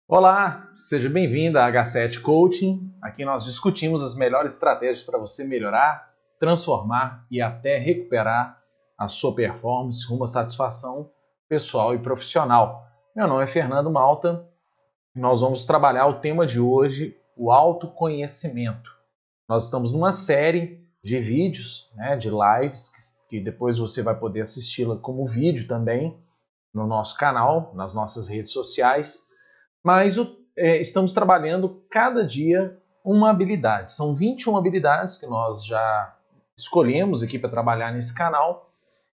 Olá, seja bem-vindo à H7 Coaching. Aqui nós discutimos as melhores estratégias para você melhorar, transformar e até recuperar a sua performance rumo à satisfação pessoal e profissional. Meu nome é Fernando Malta e nós vamos trabalhar o tema de hoje, o autoconhecimento. Nós estamos numa série de vídeos, de lives, que depois você vai poder assisti-la como vídeo também no nosso canal, nas nossas redes sociais. Mas estamos trabalhando cada dia uma habilidade. São 21 habilidades que nós já escolhemos aqui para trabalhar nesse canal.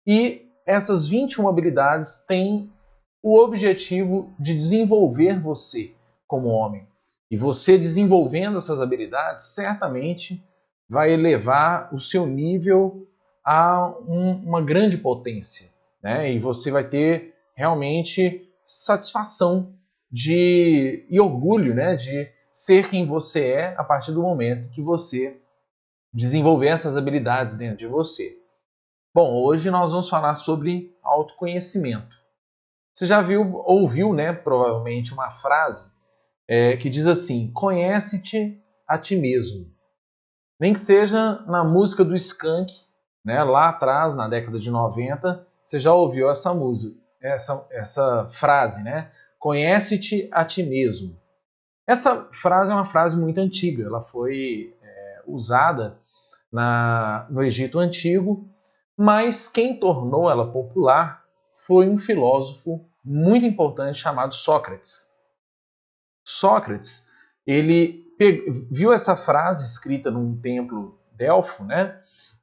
E essas 21 habilidades têm o objetivo de desenvolver você como homem. E você desenvolvendo essas habilidades, certamente vai elevar o seu nível a uma grande potência, né? E você vai ter realmente satisfação e orgulho, de ser quem você é a partir do momento que você desenvolver essas habilidades dentro de você. Bom, hoje nós vamos falar sobre autoconhecimento. Você já ouviu, provavelmente uma frase que diz assim: conhece-te a ti mesmo. Nem que seja na música do Skank, lá atrás, na década de 90, você já ouviu essa música, essa frase, né? Conhece-te a ti mesmo. Essa frase é uma frase muito antiga, ela foi usada no Egito Antigo, mas quem tornou ela popular foi um filósofo muito importante chamado Sócrates. Sócrates, ele viu essa frase escrita num templo Delfo,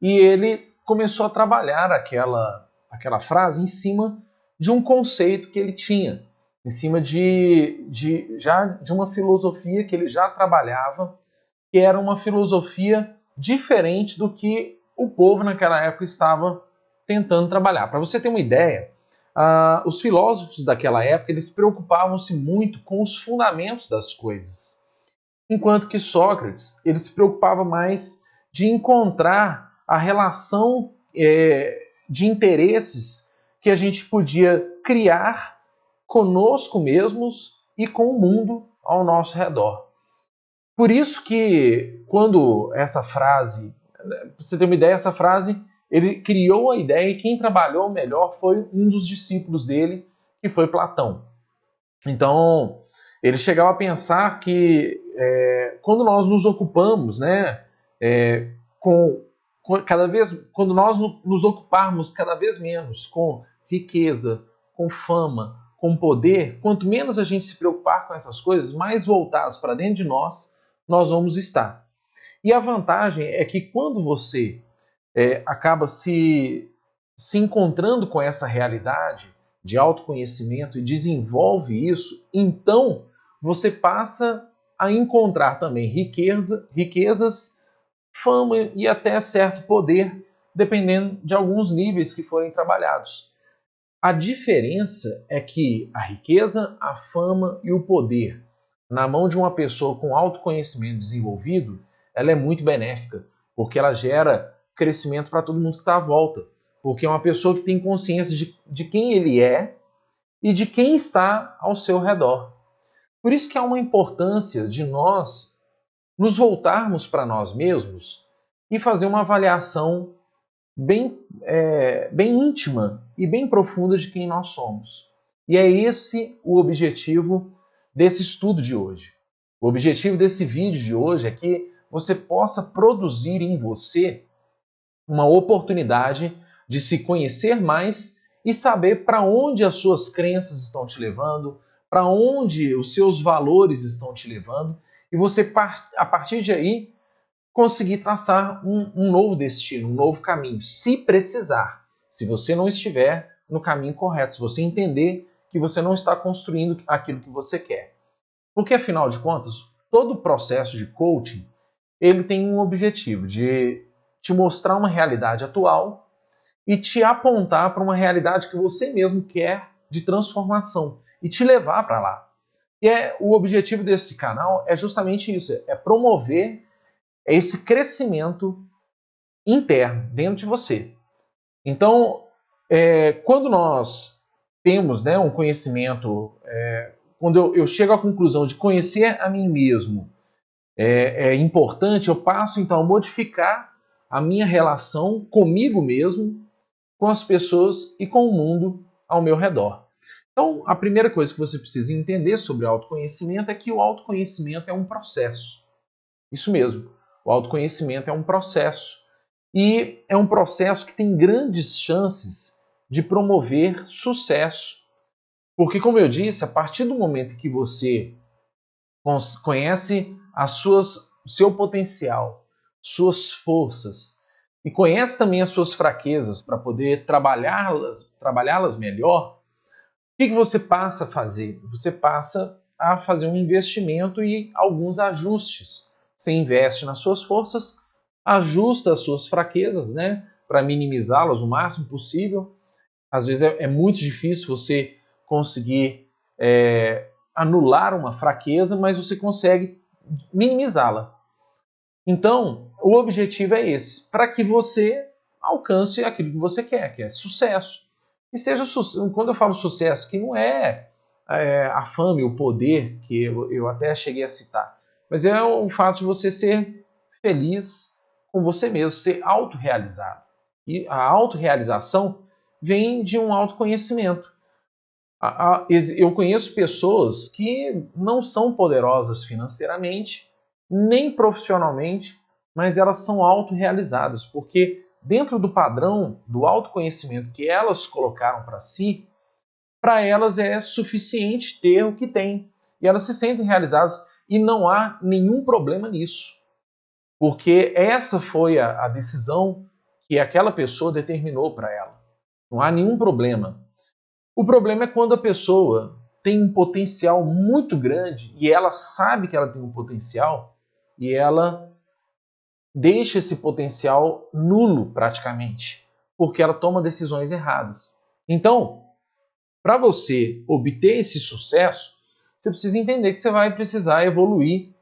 e ele começou a trabalhar aquela frase em cima de um conceito que ele tinha, em cima de uma filosofia que ele já trabalhava, que era uma filosofia diferente do que o povo naquela época estava tentando trabalhar. Para você ter uma ideia, os filósofos daquela época eles preocupavam-se muito com os fundamentos das coisas, enquanto que Sócrates ele se preocupava mais de encontrar a relação de interesses que a gente podia criar conosco mesmos e com o mundo ao nosso redor. Por isso que quando essa frase, pra você ter uma ideia, essa frase, ele criou a ideia e quem trabalhou melhor foi um dos discípulos dele, que foi Platão. Então, ele chegava a pensar que quando nós nos ocupamos, quando nós nos ocuparmos cada vez menos com riqueza, com fama, com poder, quanto menos a gente se preocupar com essas coisas, mais voltados para dentro de nós vamos estar. E a vantagem é que quando você acaba se encontrando com essa realidade de autoconhecimento e desenvolve isso, então você passa a encontrar também riquezas, fama e até certo poder, dependendo de alguns níveis que forem trabalhados. A diferença é que a riqueza, a fama e o poder na mão de uma pessoa com autoconhecimento desenvolvido, ela é muito benéfica, porque ela gera crescimento para todo mundo que está à volta. Porque é uma pessoa que tem consciência de quem ele é e de quem está ao seu redor. Por isso que há uma importância de nós nos voltarmos para nós mesmos e fazer uma avaliação bem íntima e bem profunda de quem nós somos. E é esse o objetivo desse estudo de hoje. O objetivo desse vídeo de hoje é que você possa produzir em você uma oportunidade de se conhecer mais e saber para onde as suas crenças estão te levando, para onde os seus valores estão te levando, e você, a partir de aí, conseguir traçar um novo destino, um novo caminho, se precisar. Se você não estiver no caminho correto, se você entender que você não está construindo aquilo que você quer. Porque, afinal de contas, todo o processo de coaching ele tem um objetivo de te mostrar uma realidade atual e te apontar para uma realidade que você mesmo quer de transformação e te levar para lá. E o objetivo desse canal é justamente isso, é promover esse crescimento interno dentro de você. Então, quando nós temos um conhecimento quando eu chego à conclusão de conhecer a mim mesmo é importante, eu passo então a modificar a minha relação comigo mesmo, com as pessoas e com o mundo ao meu redor. Então, a primeira coisa que você precisa entender sobre o autoconhecimento é que o autoconhecimento é um processo. Isso mesmo, o autoconhecimento é um processo. E é um processo que tem grandes chances de promover sucesso. Porque, como eu disse, a partir do momento que você conhece o seu potencial, suas forças, e conhece também as suas fraquezas para poder trabalhá-las melhor, o que você passa a fazer? Você passa a fazer um investimento e alguns ajustes. Você investe nas suas forças, ajusta as suas fraquezas, né, para minimizá-las o máximo possível. Às vezes é muito difícil você conseguir anular uma fraqueza, mas você consegue minimizá-la. Então, o objetivo é esse, para que você alcance aquilo que você quer, que é sucesso. E seja quando eu falo sucesso, que não é a fama e o poder, que eu até cheguei a citar, mas é o fato de você ser feliz com você mesmo, ser autorrealizado. E a autorrealização vem de um autoconhecimento. Eu conheço pessoas que não são poderosas financeiramente, nem profissionalmente, mas elas são autorrealizadas, porque dentro do padrão do autoconhecimento que elas colocaram para si, para elas é suficiente ter o que têm. E elas se sentem realizadas e não há nenhum problema nisso, porque essa foi a decisão que aquela pessoa determinou para ela. Não há nenhum problema. O problema é quando a pessoa tem um potencial muito grande e ela sabe que ela tem um potencial e ela deixa esse potencial nulo praticamente, porque ela toma decisões erradas. Então, para você obter esse sucesso, você precisa entender que você vai precisar evoluir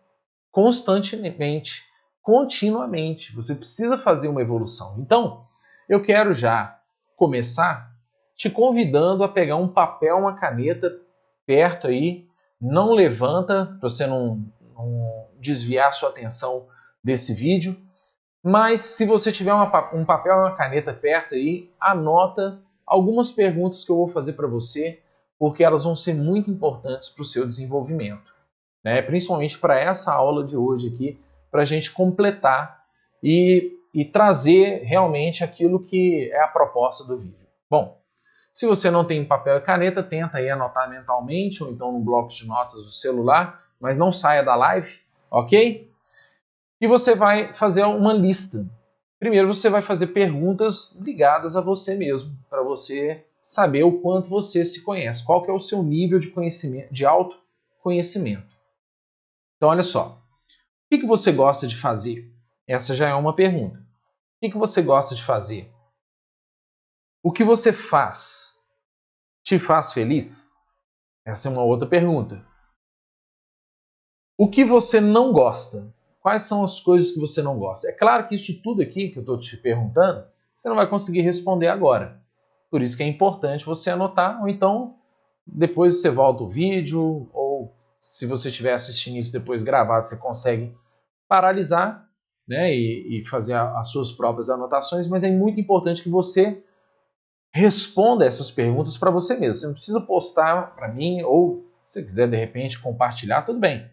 constantemente, continuamente. Você precisa fazer uma evolução. Então, eu quero já começar te convidando a pegar um papel, uma caneta perto aí. Não levanta para você não desviar sua atenção desse vídeo. Mas se você tiver um papel e uma caneta perto aí, anota algumas perguntas que eu vou fazer para você, porque elas vão ser muito importantes para o seu desenvolvimento, né? Principalmente para essa aula de hoje aqui, para a gente completar e trazer realmente aquilo que é a proposta do vídeo. Bom, se você não tem papel e caneta, tenta aí anotar mentalmente ou então no bloco de notas do celular, mas não saia da live, ok? E você vai fazer uma lista. Primeiro você vai fazer perguntas ligadas a você mesmo, para você saber o quanto você se conhece, qual que é o seu nível de conhecimento, de autoconhecimento. Então olha só, o que você gosta de fazer? Essa já é uma pergunta. O que você gosta de fazer? O que você faz te faz feliz? Essa é uma outra pergunta. O que você não gosta? Quais são as coisas que você não gosta? É claro que isso tudo aqui que eu estou te perguntando, você não vai conseguir responder agora. Por isso que é importante você anotar, ou então depois você volta o vídeo, ou se você estiver assistindo isso depois gravado, você consegue paralisar, né, e fazer as suas próprias anotações, mas é muito importante que você responda essas perguntas para você mesmo. Você não precisa postar para mim, ou se quiser de repente compartilhar, tudo bem.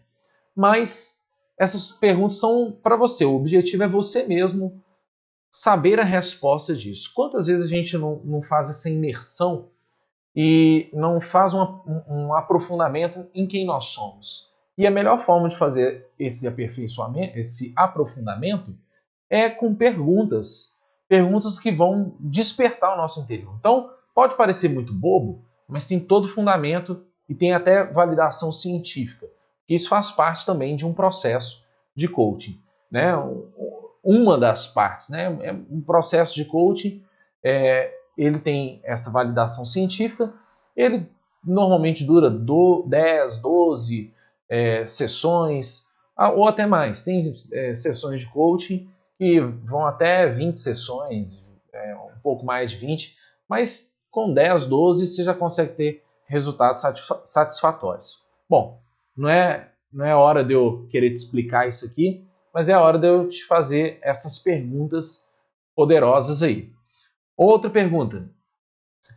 Mas essas perguntas são para você. O objetivo é você mesmo saber a resposta disso. Quantas vezes a gente não faz essa imersão e não faz um aprofundamento em quem nós somos? E a melhor forma de fazer esse aperfeiçoamento, esse aprofundamento, é com perguntas. Perguntas que vão despertar o nosso interior. Então, pode parecer muito bobo, mas tem todo fundamento e tem até validação científica. Isso faz parte também de um processo de coaching, né? Uma das partes, né? Um processo de coaching, ele tem essa validação científica, ele normalmente dura 10, 12 sessões, ou até mais. Tem sessões de coaching que vão até 20 sessões, um pouco mais de 20, mas com 10, 12 você já consegue ter resultados satisfatórios. Bom, não é hora de eu querer te explicar isso aqui, mas é a hora de eu te fazer essas perguntas poderosas aí. Outra pergunta: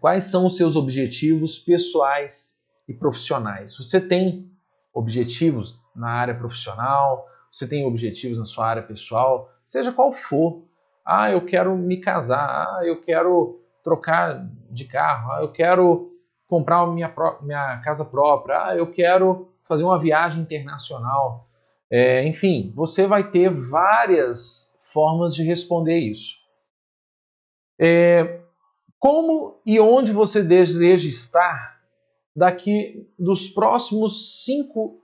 quais são os seus objetivos pessoais e profissionais? Você tem objetivos na área profissional? Você tem objetivos na sua área pessoal? Seja qual for. Ah, eu quero me casar. Ah, eu quero trocar de carro. Ah, eu quero comprar minha casa própria. Ah, eu quero fazer uma viagem internacional. Enfim, você vai ter várias formas de responder isso. Como e onde você deseja estar daqui dos próximos 5,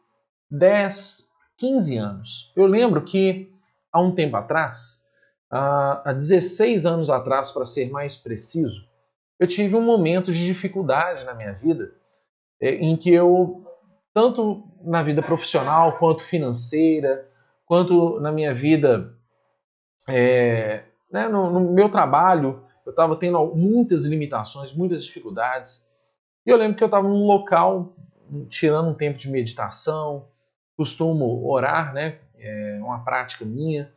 10, 15 anos? Eu lembro que há um tempo atrás, há 16 anos atrás, para ser mais preciso, eu tive um momento de dificuldade na minha vida, em que eu, tanto na vida profissional, quanto financeira, quanto na minha vida, no meu trabalho, eu estava tendo muitas limitações, muitas dificuldades. E eu lembro que eu estava num local, tirando um tempo de meditação, costumo orar, né? É uma prática minha.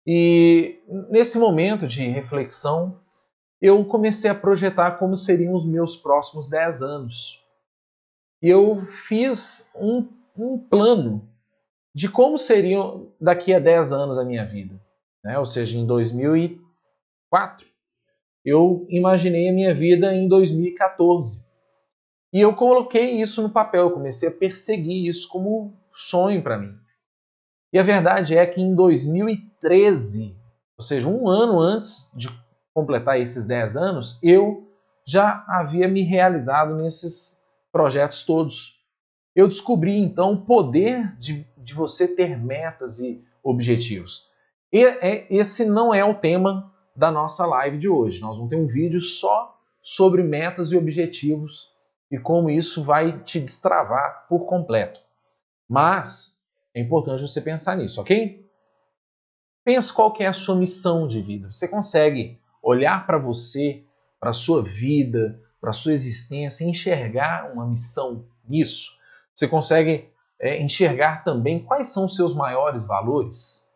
E nesse momento de reflexão, eu comecei a projetar como seriam os meus próximos 10 anos. E eu fiz um plano de como seriam daqui a 10 anos a minha vida. Né? Ou seja, em 2004, eu imaginei a minha vida em 2014. E eu coloquei isso no papel, eu comecei a perseguir isso como sonho para mim. E a verdade é que em 2013, ou seja, um ano antes de completar esses 10 anos, eu já havia me realizado nesses projetos todos. Eu descobri então o poder de você ter metas e objetivos. Esse não é o tema da nossa live de hoje. Nós vamos ter um vídeo só sobre metas e objetivos e como isso vai te destravar por completo. Mas é importante você pensar nisso, ok? Pense qual que é a sua missão de vida. Você consegue olhar para você, para a sua vida, para a sua existência e enxergar uma missão nisso? Você consegue enxergar também quais são os seus maiores valores?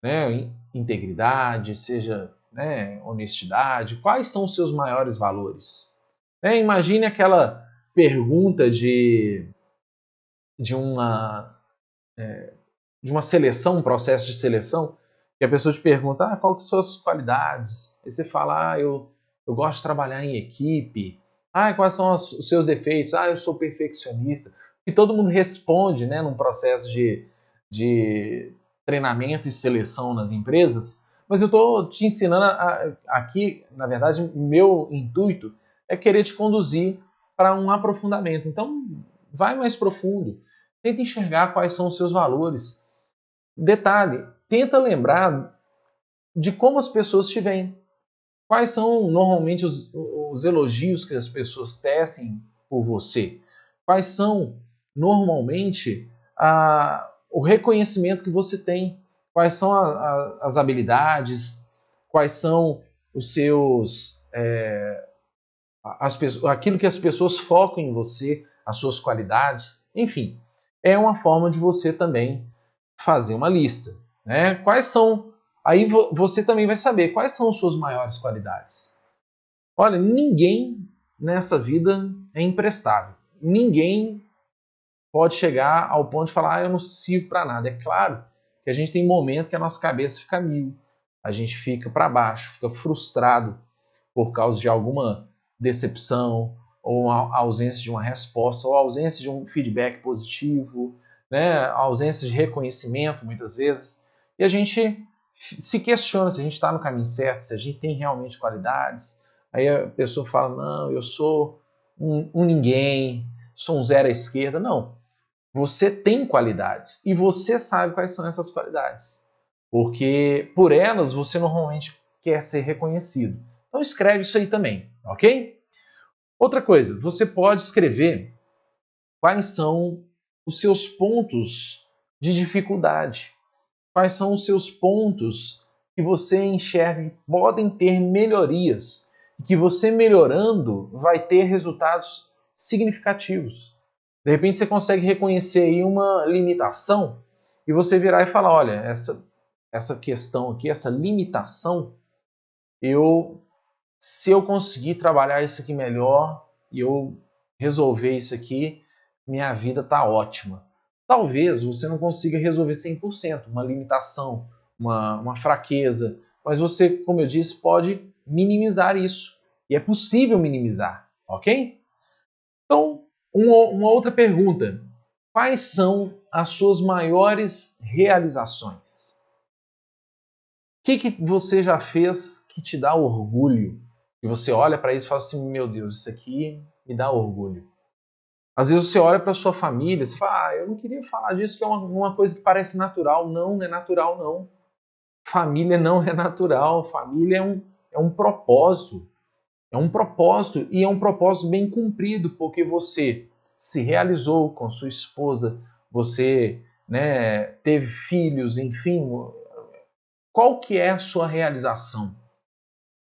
Né? Integridade, seja honestidade. Quais são os seus maiores valores? Imagine aquela pergunta de uma seleção, um processo de seleção, que a pessoa te pergunta, qual que são as suas qualidades? Aí você fala, eu gosto de trabalhar em equipe. Quais são os seus defeitos? Eu sou perfeccionista. E todo mundo responde, né, num processo de treinamento e seleção nas empresas, mas eu estou te ensinando aqui, na verdade, meu intuito é querer te conduzir para um aprofundamento. Então, vai mais profundo. Tenta enxergar quais são os seus valores. Detalhe, tenta lembrar de como as pessoas te veem. Quais são normalmente os elogios que as pessoas tecem por você? Quais são normalmente o reconhecimento que você tem? Quais são as habilidades? Quais são os seus aquilo que as pessoas focam em você, as suas qualidades? Enfim, é uma forma de você também fazer uma lista. Né? Quais são... Aí você também vai saber quais são as suas maiores qualidades. Olha, ninguém nessa vida é imprestável. Ninguém pode chegar ao ponto de falar, eu não sirvo para nada. É claro que a gente tem momento que a nossa cabeça fica mil. A gente fica para baixo, fica frustrado por causa de alguma decepção, ou a ausência de uma resposta, ou a ausência de um feedback positivo, né? A ausência de reconhecimento, muitas vezes. E a gente se questiona se a gente está no caminho certo, se a gente tem realmente qualidades. Aí a pessoa fala, não, eu sou um ninguém, sou um zero à esquerda. Não, você tem qualidades e você sabe quais são essas qualidades. Porque por elas você normalmente quer ser reconhecido. Então escreve isso aí também, ok? Outra coisa, você pode escrever quais são os seus pontos de dificuldade. Quais são os seus pontos que você enxerga que podem ter melhorias e que você melhorando vai ter resultados significativos. De repente você consegue reconhecer aí uma limitação e você virar e falar, olha, essa questão aqui, essa limitação, se eu conseguir trabalhar isso aqui melhor e eu resolver isso aqui, minha vida está ótima. Talvez você não consiga resolver 100%, uma limitação, uma fraqueza, mas você, como eu disse, pode minimizar isso. E é possível minimizar, ok? Então, uma outra pergunta. Quais são as suas maiores realizações? O que você já fez que te dá orgulho? E você olha para isso e fala assim, meu Deus, isso aqui me dá orgulho. Às vezes você olha para sua família e você fala, eu não queria falar disso, que é uma coisa que parece natural. Não, não é natural, não. Família não é natural. Família é um propósito. É um propósito e é um propósito bem cumprido, porque você se realizou com sua esposa, você, né, teve filhos, enfim. Qual que é a sua realização?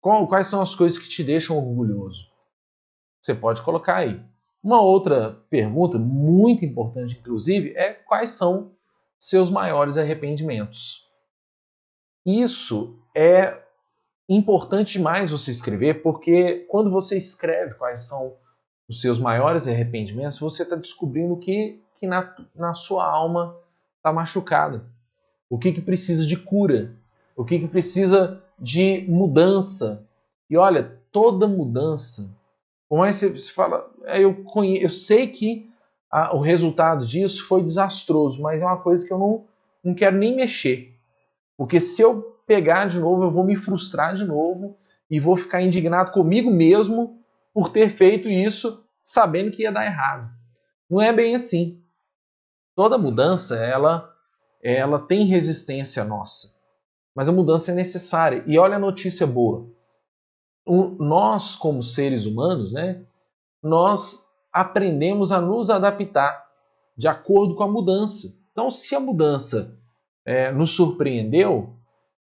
Quais são as coisas que te deixam orgulhoso? Você pode colocar aí. Uma outra pergunta, muito importante inclusive, é quais são seus maiores arrependimentos? Isso é importante demais você escrever, porque quando você escreve quais são os seus maiores arrependimentos, você está descobrindo que na sua alma está machucado. O que precisa de cura. O que precisa de mudança. E olha, toda mudança, por mais que você fala, eu sei que o resultado disso foi desastroso, mas é uma coisa que eu não quero nem mexer. Porque se eu pegar de novo, eu vou me frustrar de novo e vou ficar indignado comigo mesmo por ter feito isso sabendo que ia dar errado. Não é bem assim. Toda mudança, ela tem resistência nossa. Mas a mudança é necessária. E olha a notícia boa. Nós, como seres humanos, né, nós aprendemos a nos adaptar de acordo com a mudança. Então, se a mudança nos surpreendeu,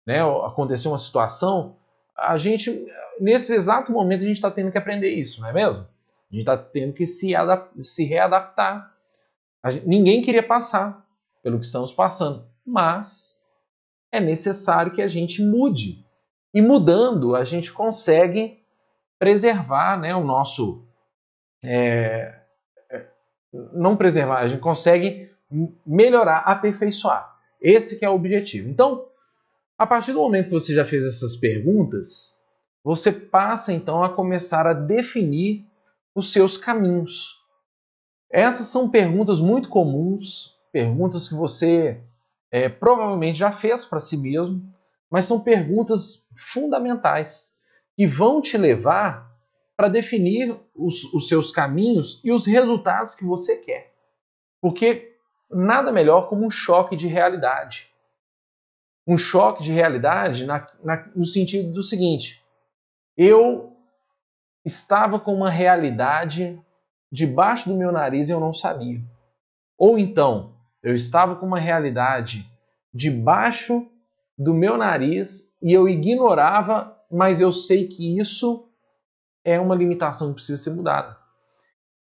né, aconteceu uma situação, a gente, nesse exato momento, a gente está tendo que aprender isso, não é mesmo? A gente está tendo que se readaptar. Ninguém queria passar pelo que estamos passando, mas é necessário que a gente mude. E mudando, a gente consegue preservar, né, o nosso... não preservar, a gente consegue melhorar, aperfeiçoar. Esse que é o objetivo. Então, a partir do momento que você já fez essas perguntas, você passa então a começar a definir os seus caminhos. Essas são perguntas muito comuns, perguntas que você provavelmente já fez para si mesmo, mas são perguntas fundamentais que vão te levar para definir os seus caminhos e os resultados que você quer. Porque nada melhor como um choque de realidade. Um choque de realidade no sentido do seguinte: eu estava com uma realidade debaixo do meu nariz e eu não sabia. Ou então, eu estava com uma realidade debaixo do meu nariz e eu ignorava, mas eu sei que isso é uma limitação que precisa ser mudada.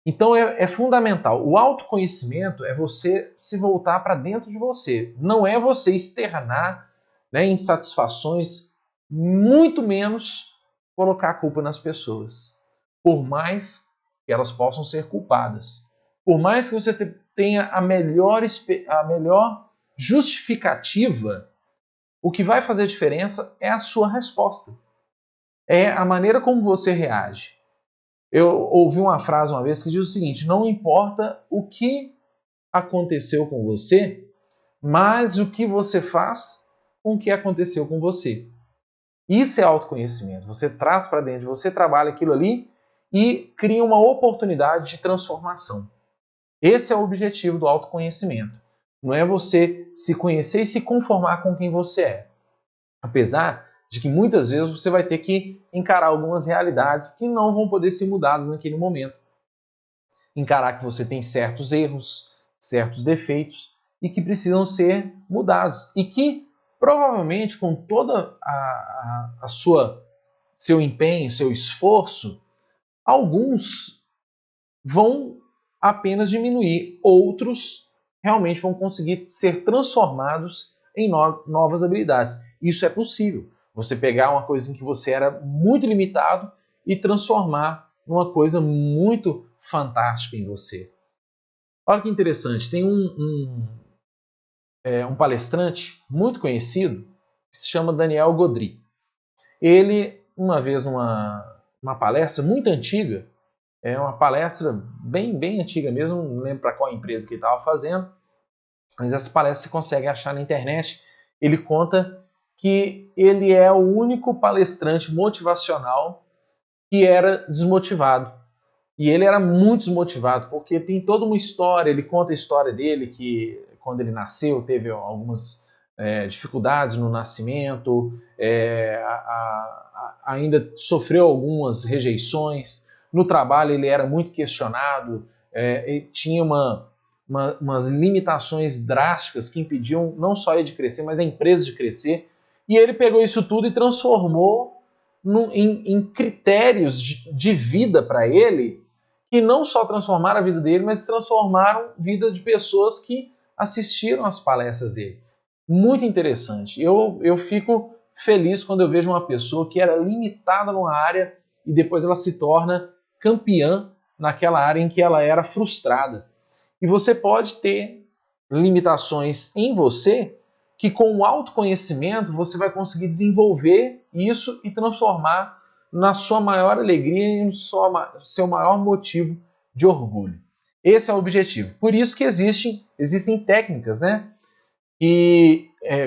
Então é fundamental. O autoconhecimento é você se voltar para dentro de você. Não é você externar, né, insatisfações, muito menos colocar a culpa nas pessoas. Por mais que elas possam ser culpadas. Por mais que você tenha a melhor justificativa, o que vai fazer diferença é a sua resposta. É a maneira como você reage. Eu ouvi uma frase uma vez que diz o seguinte: não importa o que aconteceu com você, mas o que você faz com o que aconteceu com você. Isso é autoconhecimento. Você traz para dentro, você trabalha aquilo ali e cria uma oportunidade de transformação. Esse é o objetivo do autoconhecimento. Não é você se conhecer e se conformar com quem você é. Apesar de que muitas vezes você vai ter que encarar algumas realidades que não vão poder ser mudadas naquele momento. Encarar que você tem certos erros, certos defeitos e que precisam ser mudados. E que provavelmente com toda seu empenho, seu esforço, alguns vão apenas diminuir. Outros realmente vão conseguir ser transformados em novas habilidades. Isso é possível. Você pegar uma coisa em que você era muito limitado e transformar numa coisa muito fantástica em você. Olha que interessante, tem um palestrante muito conhecido que se chama Daniel Godry. Ele, uma vez numa palestra muito antiga, uma palestra bem antiga mesmo, não lembro para qual empresa que ele estava fazendo, mas essa palestra você consegue achar na internet. Ele conta que ele é o único palestrante motivacional que era desmotivado. E ele era muito desmotivado, porque tem toda uma história, ele conta a história dele, que quando ele nasceu teve algumas dificuldades no nascimento, ainda sofreu algumas rejeições, no trabalho ele era muito questionado, ele tinha umas limitações drásticas que impediam não só ele de crescer, mas a empresa de crescer, e ele pegou isso tudo e transformou em critérios de vida para ele, que não só transformaram a vida dele, mas transformaram a vida de pessoas que assistiram às palestras dele. Muito interessante. Eu fico feliz quando eu vejo uma pessoa que era limitada numa área e depois ela se torna campeã naquela área em que ela era frustrada. E você pode ter limitações em você que com o autoconhecimento você vai conseguir desenvolver isso e transformar na sua maior alegria e no seu maior motivo de orgulho. Esse é o objetivo. Por isso que existem técnicas, né?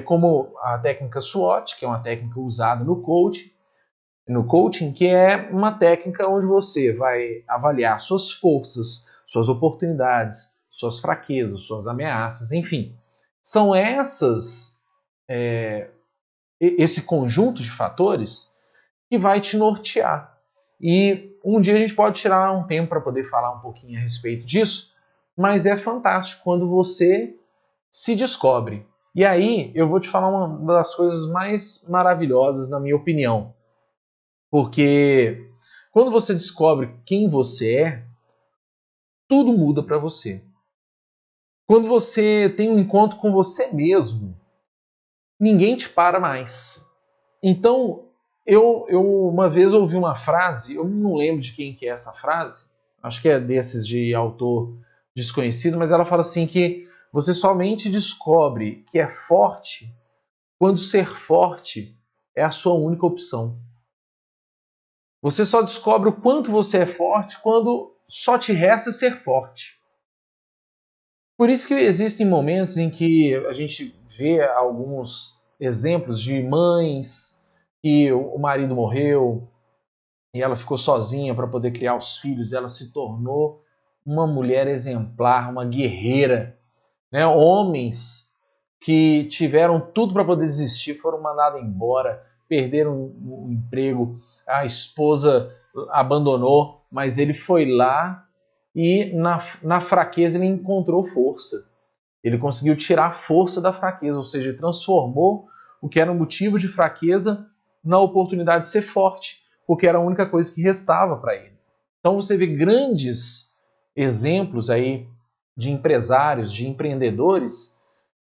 Como a técnica SWOT, que é uma técnica usada no coaching, que é uma técnica onde você vai avaliar suas forças, suas oportunidades, suas fraquezas, suas ameaças, enfim. São esse conjunto de fatores que vai te nortear. E um dia a gente pode tirar um tempo para poder falar um pouquinho a respeito disso, mas é fantástico quando você se descobre. E aí eu vou te falar uma das coisas mais maravilhosas, na minha opinião. Porque quando você descobre quem você é, tudo muda para você. Quando você tem um encontro com você mesmo, ninguém te para mais. Então, eu uma vez ouvi uma frase, eu não lembro de quem que é essa frase, acho que é desses de autor desconhecido, mas ela fala assim que você somente descobre que é forte quando ser forte é a sua única opção. Você só descobre o quanto você é forte quando só te resta ser forte. Por isso que existem momentos em que a gente vê alguns exemplos de mães que o marido morreu e ela ficou sozinha para poder criar os filhos, ela se tornou uma mulher exemplar, uma guerreira, né? Homens que tiveram tudo para poder desistir, foram mandados embora, perderam o emprego, a esposa abandonou, mas ele foi lá e na fraqueza ele encontrou força. Ele conseguiu tirar a força da fraqueza, ou seja, ele transformou o que era um motivo de fraqueza na oportunidade de ser forte, porque era a única coisa que restava para ele. Então você vê grandes exemplos aí de empresários, de empreendedores,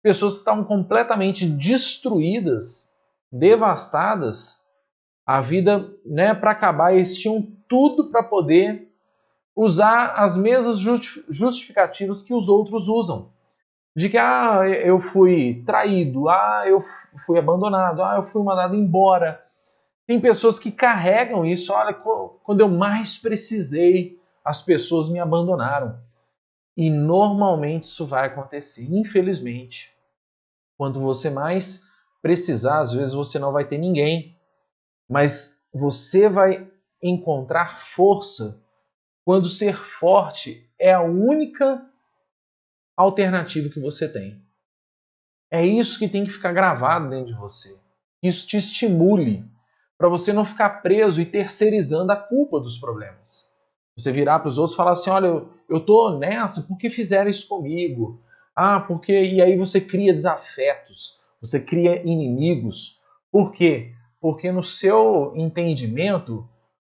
pessoas que estavam completamente destruídas, devastadas, a vida, né, para acabar, eles tinham tudo para poder usar as mesmas justificativas que os outros usam. De que eu fui traído, eu fui abandonado, eu fui mandado embora. Tem pessoas que carregam isso, olha, quando eu mais precisei, as pessoas me abandonaram. E normalmente isso vai acontecer, infelizmente. Quando você mais precisar, às vezes você não vai ter ninguém, mas você vai encontrar força quando ser forte é a única alternativa que você tem. É isso que tem que ficar gravado dentro de você. Isso te estimule para você não ficar preso e terceirizando a culpa dos problemas. Você virar para os outros e falar assim, olha, eu estou nessa, por que fizeram isso comigo? Porque... E aí você cria desafetos, você cria inimigos. Por quê? Porque no seu entendimento,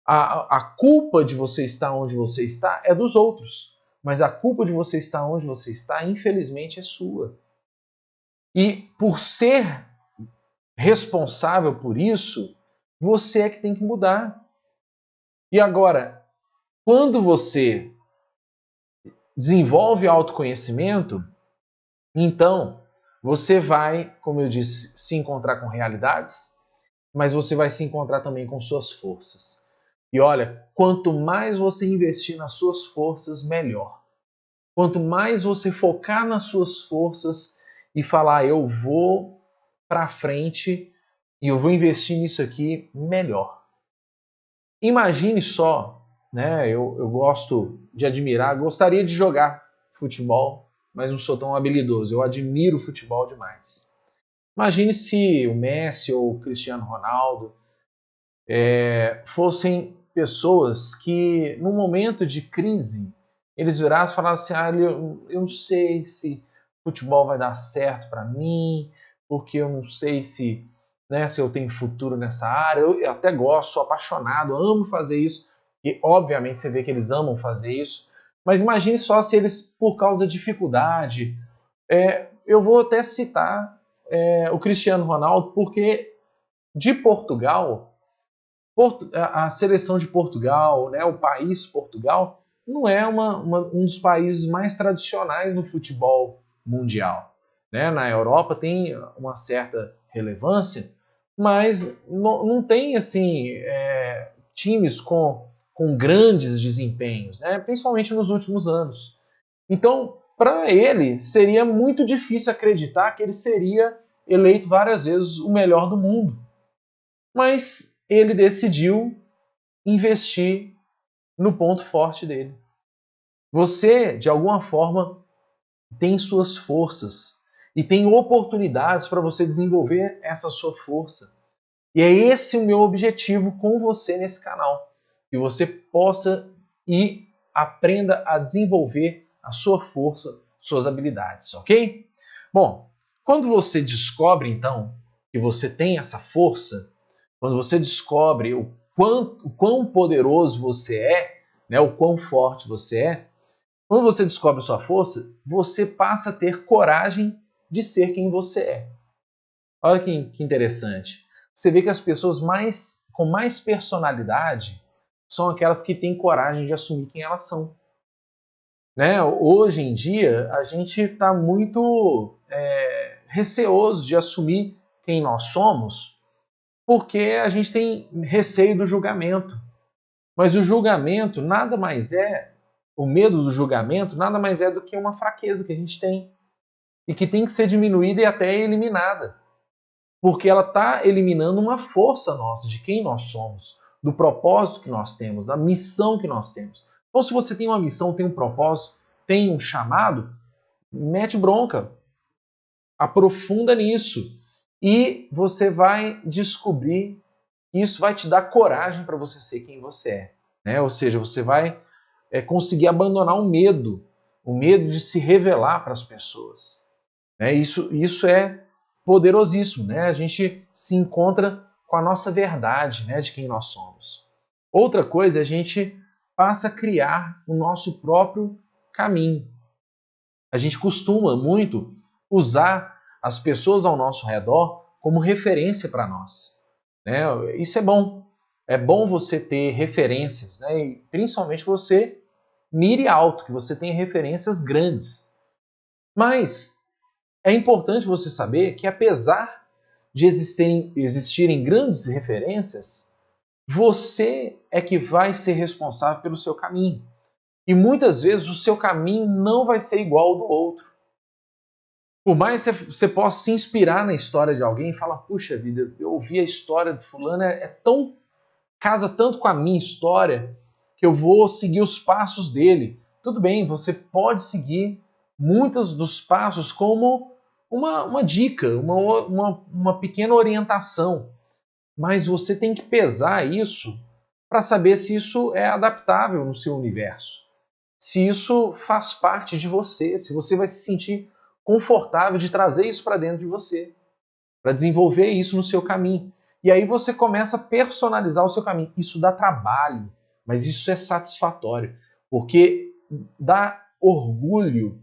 a culpa de você estar onde você está é dos outros. mas a culpa de você estar onde você está, infelizmente, é sua. E por ser responsável por isso, você é que tem que mudar. E agora, quando você desenvolve autoconhecimento, então você vai, como eu disse, se encontrar com realidades, mas você vai se encontrar também com suas forças. E olha, quanto mais você investir nas suas forças, melhor. Quanto mais você focar nas suas forças e falar, eu vou para frente e eu vou investir nisso aqui, melhor. Imagine só, né? Eu gosto de admirar, gostaria de jogar futebol, mas não sou tão habilidoso. Eu admiro futebol demais. Imagine se o Messi ou o Cristiano Ronaldo fossem pessoas que, num momento de crise, eles virassem e falassem assim, eu não sei se futebol vai dar certo para mim, porque eu não sei se, né, se eu tenho futuro nessa área. Eu até gosto, sou apaixonado, amo fazer isso, e obviamente você vê que eles amam fazer isso, mas imagine só se eles, por causa da dificuldade, eu vou até citar o Cristiano Ronaldo, porque de Portugal, a seleção de Portugal, né, o país Portugal, não é um dos países mais tradicionais no futebol mundial. Né? Na Europa tem uma certa relevância, mas não tem assim times com grandes desempenhos, né? Principalmente nos últimos anos. Então, para ele, seria muito difícil acreditar que ele seria eleito várias vezes o melhor do mundo. Mas ele decidiu investir no ponto forte dele. Você, de alguma forma, tem suas forças e tem oportunidades para você desenvolver essa sua força. E é esse o meu objetivo com você nesse canal. Que você possa e aprenda a desenvolver a sua força, suas habilidades, ok? Bom, quando você descobre, então, que você tem essa força, quando você descobre o quão poderoso você é, né, o quão forte você é, quando você descobre a sua força, você passa a ter coragem de ser quem você é. Olha que interessante. Você vê que as pessoas com mais personalidade são aquelas que têm coragem de assumir quem elas são. Né? Hoje em dia, a gente está muito receoso de assumir quem nós somos, porque a gente tem receio do julgamento. Mas o julgamento nada mais é, o medo do julgamento nada mais é do que uma fraqueza que a gente tem e que tem que ser diminuída e até eliminada. Porque ela está eliminando uma força nossa, de quem nós somos, do propósito que nós temos, da missão que nós temos. Então, se você tem uma missão, tem um propósito, tem um chamado, mete bronca, aprofunda nisso e você vai descobrir que isso vai te dar coragem para você ser quem você é. Né? Ou seja, você vai conseguir abandonar o medo de se revelar para as pessoas. Né? Isso é poderosíssimo. Né? A gente se encontra com a nossa verdade, né, de quem nós somos. Outra coisa, a gente passa a criar o nosso próprio caminho. A gente costuma muito usar as pessoas ao nosso redor como referência para nós. Né? Isso é bom. É bom você ter referências, né? E principalmente você mire alto, que você tenha referências grandes. Mas é importante você saber que, apesar de existirem grandes referências, você é que vai ser responsável pelo seu caminho. E muitas vezes o seu caminho não vai ser igual ao do outro. Por mais que você possa se inspirar na história de alguém e falar, puxa vida, eu ouvi a história de fulano, casa tanto com a minha história que eu vou seguir os passos dele. Tudo bem, você pode seguir muitos dos passos como uma dica, uma pequena orientação. Mas você tem que pesar isso para saber se isso é adaptável no seu universo. Se isso faz parte de você, se você vai se sentir confortável de trazer isso para dentro de você, para desenvolver isso no seu caminho. E aí você começa a personalizar o seu caminho. Isso dá trabalho, mas isso é satisfatório, porque dá orgulho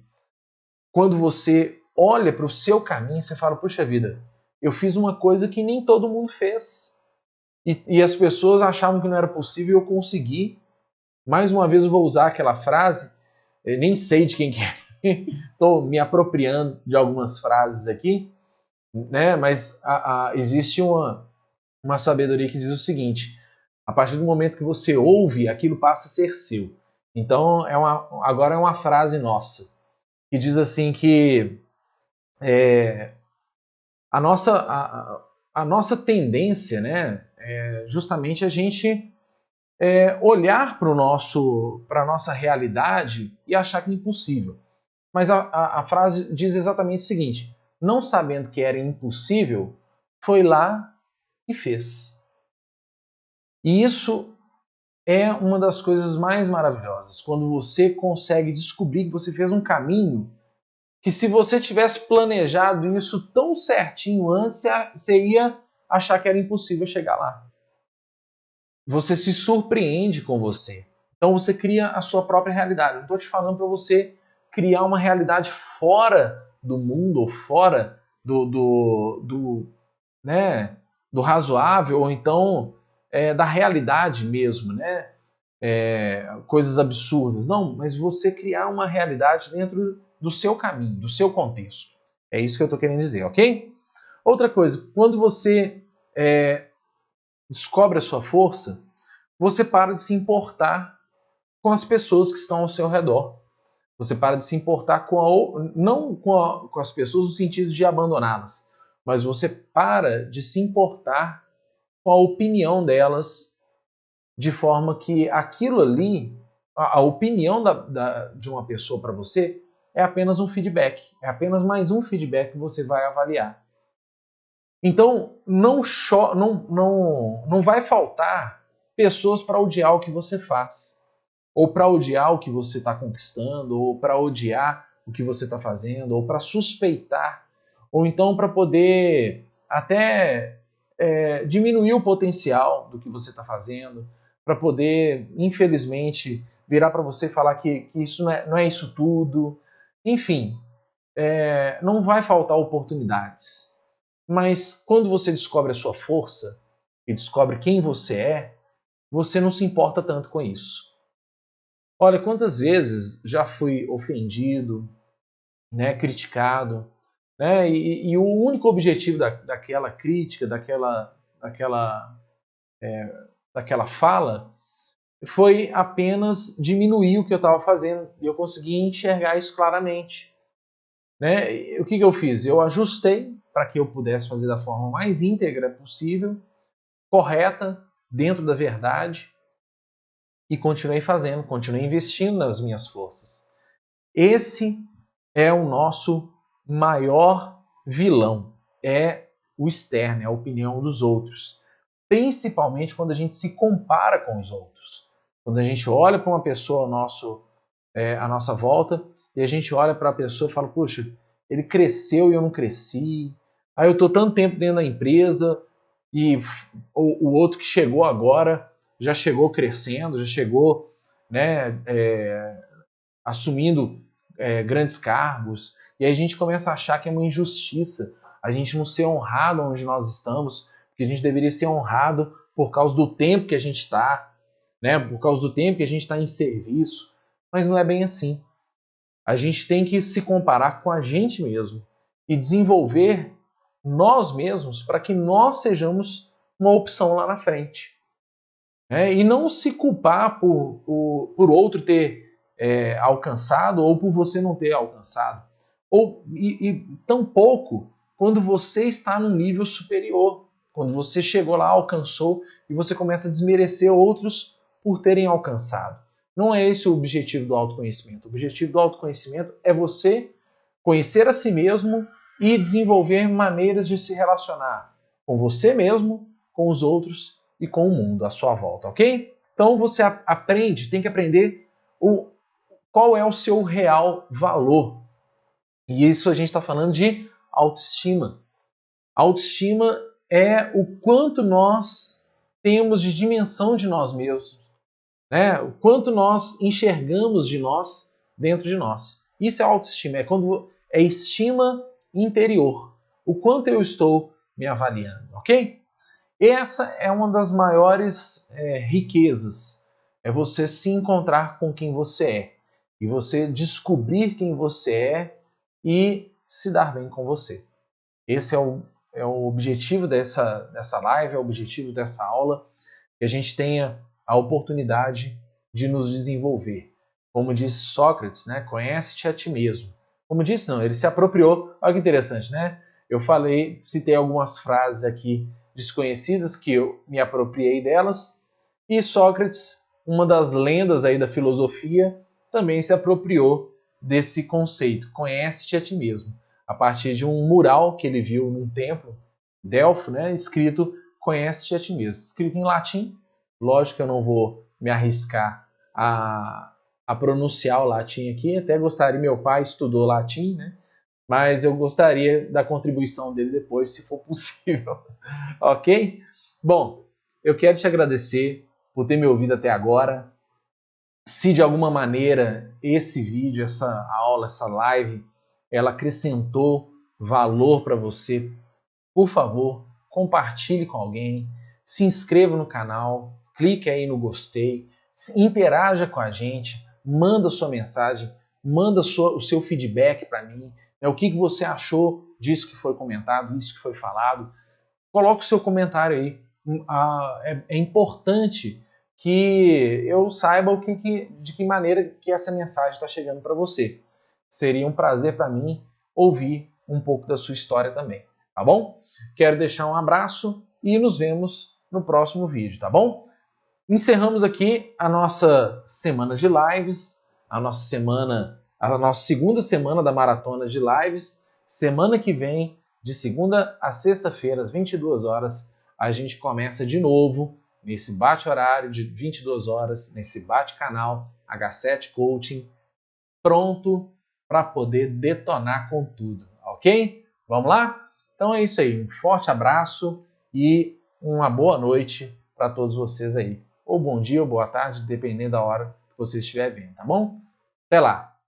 quando você olha para o seu caminho e você fala, puxa vida, eu fiz uma coisa que nem todo mundo fez. E as pessoas achavam que não era possível e eu consegui. Mais uma vez eu vou usar aquela frase, eu nem sei de quem que é, estou me apropriando de algumas frases aqui, né? Mas existe uma sabedoria que diz o seguinte, a partir do momento que você ouve, aquilo passa a ser seu. Então, agora é uma frase nossa, que diz assim que a nossa tendência, né, é justamente a gente olhar para a nossa realidade e achar que é impossível. Mas a frase diz exatamente o seguinte, não sabendo que era impossível, foi lá e fez. E isso é uma das coisas mais maravilhosas, quando você consegue descobrir que você fez um caminho que se você tivesse planejado isso tão certinho antes, você ia achar que era impossível chegar lá. Você se surpreende com você. Então você cria a sua própria realidade. Não estou te falando para você criar uma realidade fora do mundo, ou fora do razoável, ou então da realidade mesmo, né? Coisas absurdas. Não, mas você criar uma realidade dentro do seu caminho, do seu contexto. É isso que eu estou querendo dizer, ok? Outra coisa, quando você descobre a sua força, você para de se importar com as pessoas que estão ao seu redor. Você para de se importar não com as pessoas no sentido de abandoná-las, mas você para de se importar com a opinião delas, de forma que aquilo ali, a opinião de uma pessoa para você, é apenas um feedback. É apenas mais um feedback que você vai avaliar. Então, não vai faltar pessoas para odiar o que você faz, ou para odiar o que você está conquistando, ou para odiar o que você está fazendo, ou para suspeitar, ou então para poder até diminuir o potencial do que você está fazendo, para poder, infelizmente, virar para você e falar que isso não é isso tudo. Enfim, não vai faltar oportunidades. Mas quando você descobre a sua força e descobre quem você não se importa tanto com isso. Olha, quantas vezes já fui ofendido, né, criticado, né, e o único objetivo daquela crítica, daquela fala, foi apenas diminuir o que eu estava fazendo. E eu consegui enxergar isso claramente. Né? E o que eu fiz? Eu ajustei para que eu pudesse fazer da forma mais íntegra possível, correta, dentro da verdade, e continuei fazendo, continuei investindo nas minhas forças. Esse é o nosso maior vilão, é o externo, é a opinião dos outros. Principalmente quando a gente se compara com os outros. Quando a gente olha para uma pessoa à nossa volta e a gente olha para a pessoa e fala, puxa, ele cresceu e eu não cresci. Aí eu estou tanto tempo dentro da empresa e o outro que chegou agora já chegou crescendo, já chegou, né, assumindo grandes cargos. E aí a gente começa a achar que é uma injustiça a gente não ser honrado onde nós estamos, porque a gente deveria ser honrado por causa do tempo que a gente está, né, por causa do tempo que a gente está em serviço. Mas não é bem assim. A gente tem que se comparar com a gente mesmo e desenvolver nós mesmos para que nós sejamos uma opção lá na frente. E não se culpar por outro ter alcançado ou por você não ter alcançado. E tampouco quando você está num nível superior. Quando você chegou lá, alcançou e você começa a desmerecer outros por terem alcançado. Não é esse o objetivo do autoconhecimento. O objetivo do autoconhecimento é você conhecer a si mesmo e desenvolver maneiras de se relacionar com você mesmo, com os outros e com o mundo à sua volta, ok? Então você tem que aprender qual é o seu real valor. E isso a gente está falando de autoestima. Autoestima é o quanto nós temos de dimensão de nós mesmos. O quanto nós enxergamos de nós dentro de nós. Isso é autoestima, é estima interior. O quanto eu estou me avaliando, ok? Essa é uma das maiores riquezas, é você se encontrar com quem você é, e você descobrir quem você é e se dar bem com você. Esse é o objetivo dessa live, é o objetivo dessa aula, que a gente tenha a oportunidade de nos desenvolver. Como disse Sócrates, né? Conhece-te a ti mesmo. Como disse, não, ele se apropriou. Olha que interessante, né? Eu citei algumas frases aqui desconhecidas que eu me apropriei delas, e Sócrates, uma das lendas aí da filosofia, também se apropriou desse conceito, conhece-te a ti mesmo, a partir de um mural que ele viu num templo, Delfo, né, escrito conhece-te a ti mesmo, escrito em latim. Lógico que eu não vou me arriscar a pronunciar o latim aqui, até gostaria, meu pai estudou latim, né? Mas eu gostaria da contribuição dele depois, se for possível. Ok? Bom, eu quero te agradecer por ter me ouvido até agora. Se de alguma maneira esse vídeo, essa aula, essa live, ela acrescentou valor para você, por favor, compartilhe com alguém, se inscreva no canal, clique aí no gostei, interaja com a gente, manda sua mensagem, manda o seu feedback para mim, o que você achou disso que foi comentado, disso que foi falado. Coloque o seu comentário aí. É importante que eu saiba de que maneira que essa mensagem está chegando para você. Seria um prazer para mim ouvir um pouco da sua história também, tá bom? Quero deixar um abraço e nos vemos no próximo vídeo, tá bom? Encerramos aqui a nossa semana de lives, a nossa segunda semana da maratona de lives. Semana que vem, de segunda a sexta-feira, às 22 horas, a gente começa de novo nesse bate-horário de 22 horas, nesse bate-canal H7 Coaching, pronto para poder detonar com tudo, ok? Vamos lá? Então é isso aí, um forte abraço e uma boa noite para todos vocês aí. Ou bom dia ou boa tarde, dependendo da hora que você estiver vendo, tá bom? Até lá!